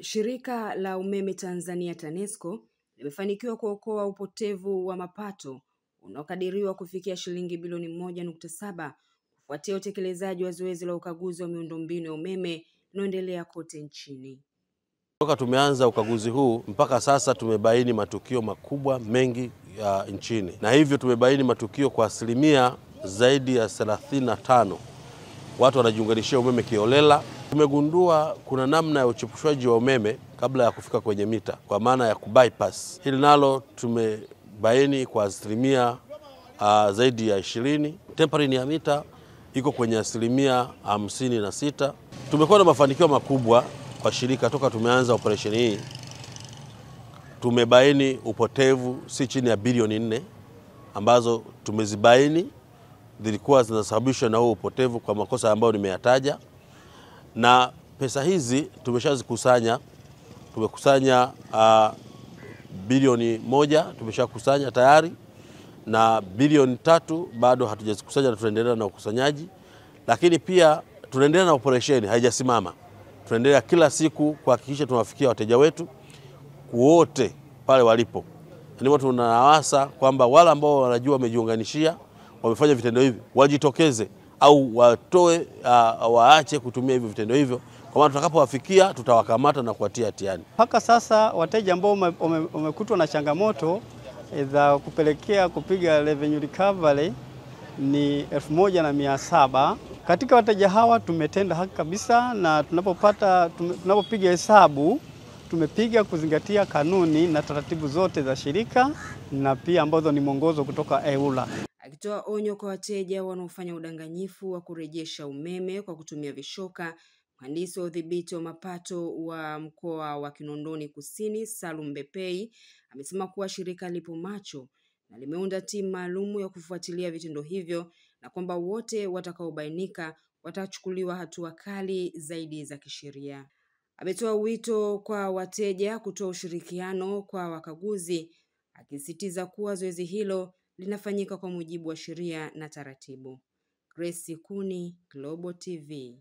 Shirika la umeme Tanzania TANESCO limefanikiwa kuokoa upotevu wa mapato unaokadiriwa kufikia shilingi bilioni 1.7 kufuatia utekelezaji wa zoezi la ukaguzi wa miundombinu ya umeme unaoendelea kote nchini. Toka tumeanza ukaguzi huu mpaka sasa tumebaini matukio makubwa mengi ya nchini, na hivyo tumebaini matukio kwa asilimia zaidi ya 35 watu wanajiunganishia umeme kiolela. Tumegundua kuna namna ya uchepushwaji wa umeme kabla ya kufika kwenye mita, kwa maana ya kubypass. Hili nalo tumebaini kwa asilimia zaidi ya 20. Tempering ya mita iko kwenye asilimia 56. Tumekuwa na mafanikio makubwa kwa shirika toka tumeanza operation hii. Tumebaini upotevu si chini ya bilioni 4 ambazo tumezibaini zilikuwa zinasababishwa na huo upotevu kwa makosa ambayo nimeyataja, na pesa hizi tumeshazikusanya. Tumekusanya bilioni 1 tumeshakusanya tayari, na bilioni 3 bado hatujazikusanya na tunaendelea na ukusanyaji. Lakini pia tunaendelea na operation, haijasimama. Tunaendelea kila siku kuhakikisha tunawafikia wateja wetu wote pale walipo. Ni watu tunawasa kwamba wale ambao wanajua wamejiunganishia wamefanya vitendo hivi wajitokeze au watoe waache kutumia hivyo vitendo hivyo, kwa maana tutakapowafikia tutawakamata na kuwatia hatiani. Mpaka sasa wateja ambao wamekutwa na changamoto za kupelekea kupiga revenue recovery ni 1700. Katika wateja hawa tumetenda haki kabisa, na tunapopiga hesabu tumepiga kuzingatia kanuni na taratibu zote za shirika na pia ambazo ni mwongozo kutoka EWURA. Akitoa onyo kwa wateja wanaofanya udanganyifu wa kurejesha umeme kwa kutumia vishoka, mhandisi wa udhibiti wa mapato wa mkoa wa Kinondoni Kusini Salum Bepei amesema kuwa shirika lipo macho na limeunda timu maalum ya kufuatilia vitendo hivyo, na kwamba wote watakaobainika watachukuliwa hatua kali zaidi za kisheria. Ametoa wito kwa wateja kutoa ushirikiano kwa wakaguzi, akisisitiza kuwa zoezi hilo linafanyika kwa mujibu wa sheria na taratibu. Grace Kuni, Global TV.